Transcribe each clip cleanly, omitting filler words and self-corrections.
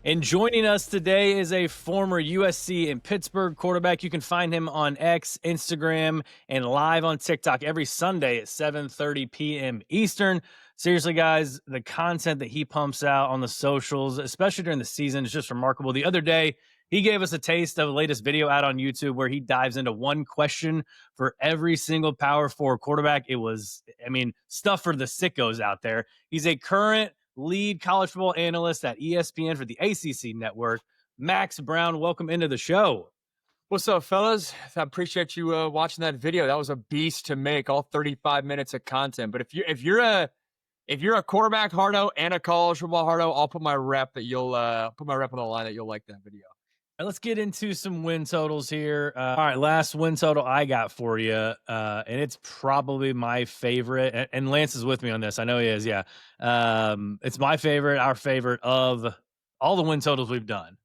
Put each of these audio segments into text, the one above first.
And joining us today is a former USC and Pittsburgh quarterback. You can find him on X, Instagram, and live on TikTok every Sunday at 7:30 p.m. Eastern. Seriously, guys, the content that he pumps out on the socials, especially during the season, is just remarkable. The other day, he gave us a taste of the latest video out on YouTube where he dives into one question for every single Power Four quarterback. It was, stuff for the sickos out there. He's a current lead college football analyst at ESPN for the ACC network. Max Brown, welcome into the show. What's up, fellas? I appreciate you watching that video. That was a beast to make, all 35 minutes of content. But if you're a quarterback hardo and a college football hardo, I'll put my rep on the line that you'll like that video. Let's get into some win totals here. All right, last win total I got for you, and it's probably my favorite. And Lance is with me on this. I know he is. Yeah, it's my favorite, our favorite of all the win totals we've done,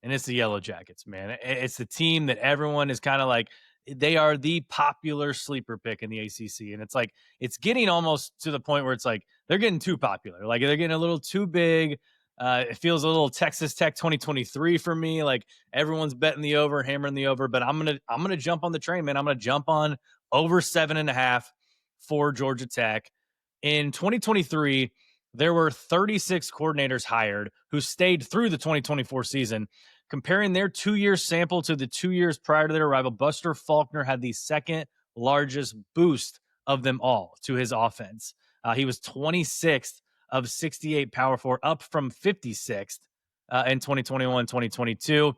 and it's the Yellow Jackets. Man, it's the team that everyone is kind of like. They are the popular sleeper pick in the ACC, and it's like it's getting almost to the point where it's like they're getting too popular. Like they're getting a little too big. It feels a little Texas Tech 2023 for me. Like everyone's betting the over, hammering the over, but I'm gonna jump on the train, man. I'm gonna jump on over 7.5 for Georgia Tech. In 2023, there were 36 coordinators hired who stayed through the 2024 season. Comparing their 2-year sample to the 2 years prior to their arrival, Buster Faulkner had the second largest boost of them all to his offense. He was 26th of 68 Power Four, up from 56th in 2021, 2022.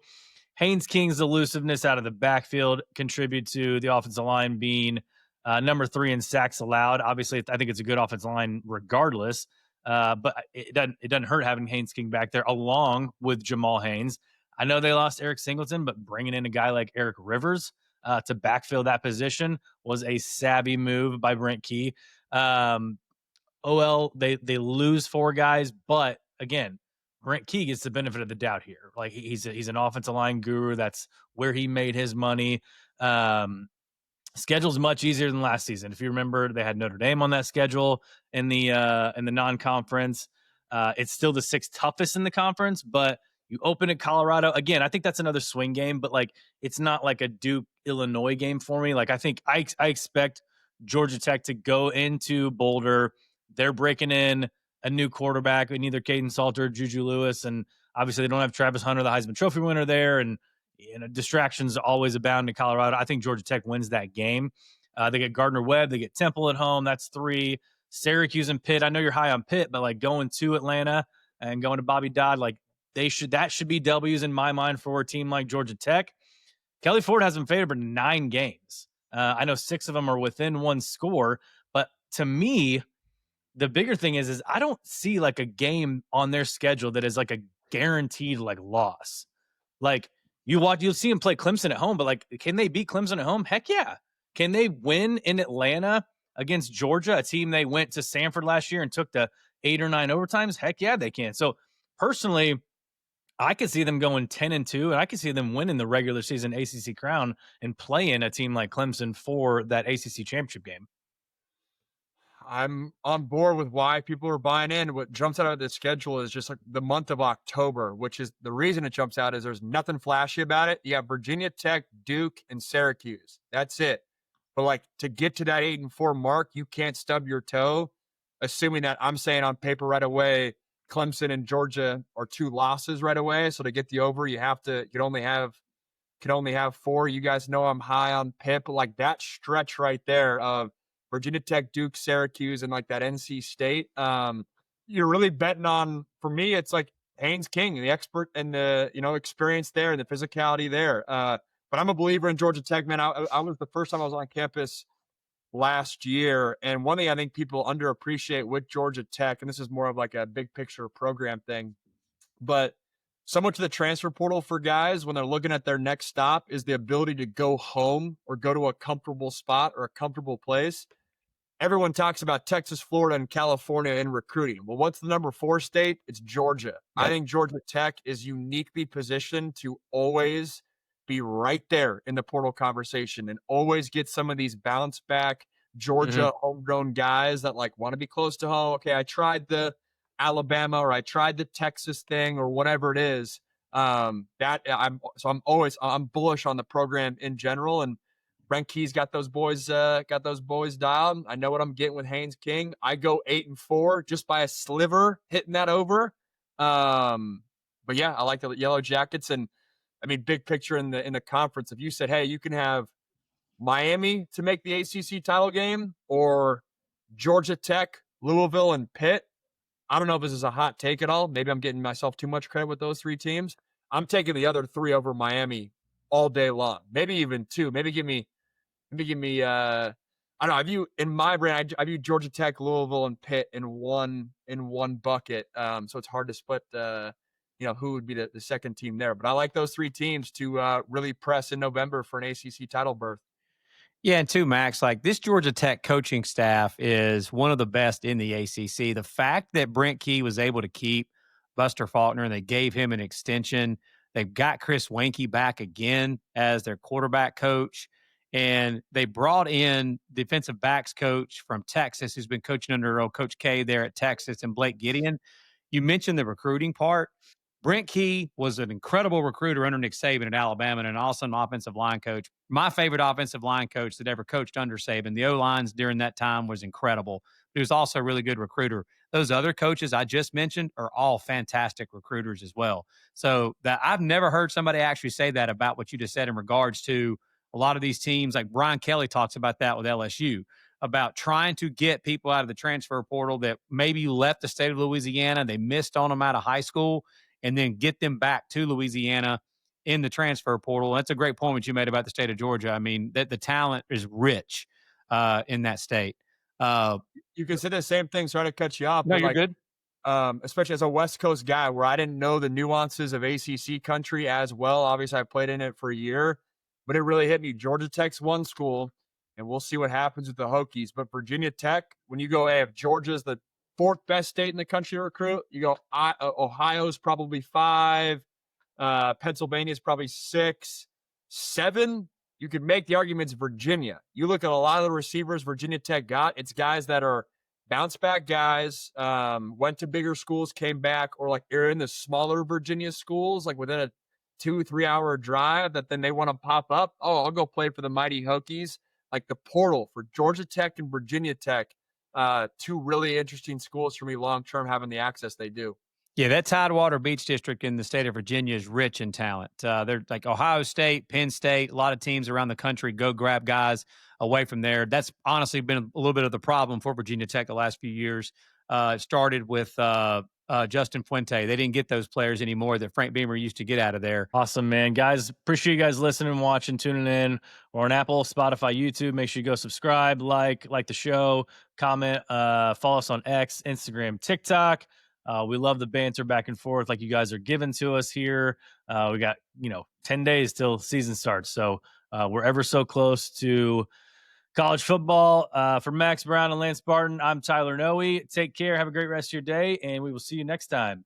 Haynes King's elusiveness out of the backfield contribute to the offensive line being number 3 in sacks allowed. Obviously, I think it's a good offensive line regardless, but it doesn't hurt having Haynes King back there along with Jamal Haynes. I know they lost Eric Singleton, but bringing in a guy like Eric Rivers to backfill that position was a savvy move by Brent Key. They lose 4 guys, but again, Brent Key gets the benefit of the doubt here. Like he's an offensive line guru. That's where he made his money. Schedule's much easier than last season. If you remember, they had Notre Dame on that schedule in the non-conference. It's still the 6th toughest in the conference, but you open at Colorado. Again, I think that's another swing game, but like it's not like a Duke Illinois game for me. Like I think I expect Georgia Tech to go into Boulder. They're breaking in a new quarterback in either Caden Salter or Juju Lewis, and obviously they don't have Travis Hunter, the Heisman Trophy winner, there, and distractions always abound in Colorado. I think Georgia Tech wins that game. They get Gardner Webb, they get Temple at home. That's 3. Syracuse and Pitt. I know you're high on Pitt, but like going to Atlanta and going to Bobby Dodd, like that should be W's in my mind for a team like Georgia Tech. Kelly Ford has them favored for 9 games. I know 6 of them are within 1 score, but to me, the bigger thing is I don't see like a game on their schedule that is like a guaranteed like loss. Like you'll see them play Clemson at home, but like, can they beat Clemson at home? Heck yeah. Can they win in Atlanta against Georgia, a team they went to Sanford last year and took to 8 or 9 overtimes? Heck yeah, they can. So personally, I could see them going 10-2, and I could see them winning the regular season ACC crown and playing a team like Clemson for that ACC championship game. I'm on board with why people are buying in. What jumps out of the schedule is just like the month of October, which is the reason it jumps out is there's nothing flashy about it. You have Virginia Tech, Duke, and Syracuse. That's it. But like to get to that 8-4 mark, you can't stub your toe, assuming that I'm saying on paper right away, Clemson and Georgia are 2 losses right away. So to get the over, you can only have 4. You guys know I'm high on Pitt, but like that stretch right there of Virginia Tech, Duke, Syracuse, and like that NC State. You're really betting on, for me, it's like Haynes King, the expert and the experience there and the physicality there. But I'm a believer in Georgia Tech, man. I was the first time I was on campus last year, and one thing I think people underappreciate with Georgia Tech, and this is more of like a big picture program thing, but so much of the transfer portal for guys when they're looking at their next stop is the ability to go home or go to a comfortable spot or a comfortable place. Everyone talks about Texas, Florida, and California in recruiting. Well, what's the number 4 state? It's Georgia. Yep. I think Georgia Tech is uniquely positioned to always be right there in the portal conversation and always get some of these bounce back Georgia homegrown guys that like want to be close to home. Okay, I tried the Alabama or I tried the Texas thing or whatever it is. That I'm always I'm bullish on the program in general, and Brent Key's got those boys dialed. I know what I'm getting with Haynes King. I go 8-4 just by a sliver hitting that over. But yeah, I like the Yellow Jackets, and I mean, big picture in the conference. If you said, hey, you can have Miami to make the ACC title game or Georgia Tech, Louisville, and Pitt. I don't know if this is a hot take at all. Maybe I'm getting myself too much credit with those three teams. I'm taking the other three over Miami all day long. Maybe even two. Maybe give me I don't know. I view in my brain, I view Georgia Tech, Louisville, and Pitt in one bucket. So it's hard to split who would be the second team there. But I like those three teams to really press in November for an ACC title berth. Yeah, and two, Max, like this Georgia Tech coaching staff is one of the best in the ACC. The fact that Brent Key was able to keep Buster Faulkner and they gave him an extension, they've got Chris Wanke back again as their quarterback coach, and they brought in defensive backs coach from Texas who's been coaching under old Coach K there at Texas and Blake Gideon. You mentioned the recruiting part. Brent Key was an incredible recruiter under Nick Saban at Alabama and an awesome offensive line coach. My favorite offensive line coach that ever coached under Saban. The O-lines during that time was incredible. He was also a really good recruiter. Those other coaches I just mentioned are all fantastic recruiters as well. So that I've never heard somebody actually say that about what you just said in regards to a lot of these teams. Like Brian Kelly talks about that with LSU, about trying to get people out of the transfer portal that maybe left the state of Louisiana. They missed on them out of high school and then get them back to Louisiana in the transfer portal. That's a great point that you made about the state of Georgia. I mean, that the talent is rich in that state. Uh, You can say the same thing. Sorry to cut you off, no, but you're like good. especially as a West Coast guy where I didn't know the nuances of ACC country as well. Obviously, I played in it for a year, but it really hit me. Georgia Tech's one school, and we'll see what happens with the Hokies. But Virginia Tech, when you go, hey, if Georgia's the fourth best state in the country to recruit, you go, Ohio's probably five, Pennsylvania's probably six, seven. You could make the arguments Virginia. You look at a lot of the receivers Virginia Tech got, it's guys that are bounce back guys, went to bigger schools, came back, or like are in the smaller Virginia schools, like within a 2-3 hour drive that then they want to pop up. Oh, I'll go play for the mighty Hokies. Like the portal for Georgia Tech and Virginia Tech, two really interesting schools for me long term having the access they do. Yeah, that Tidewater Beach District in the state of Virginia is rich in talent. They're like Ohio State, Penn State. A lot of teams around the country go grab guys away from there. That's honestly been a little bit of the problem for Virginia Tech the last few years. It started with Justin Fuente. They didn't get those players anymore that Frank Beamer used to get out of there. Awesome, man. Guys, appreciate you guys listening, watching, tuning in. Or on Apple, Spotify, YouTube. Make sure you go subscribe, like the show, comment, follow us on X, Instagram, TikTok. We love the banter back and forth like you guys are giving to us here. We got, 10 days till season starts. So we're ever so close to college football. For Max Brown and Lance Barton, I'm Tyler Noe. Take care. Have a great rest of your day, and we will see you next time.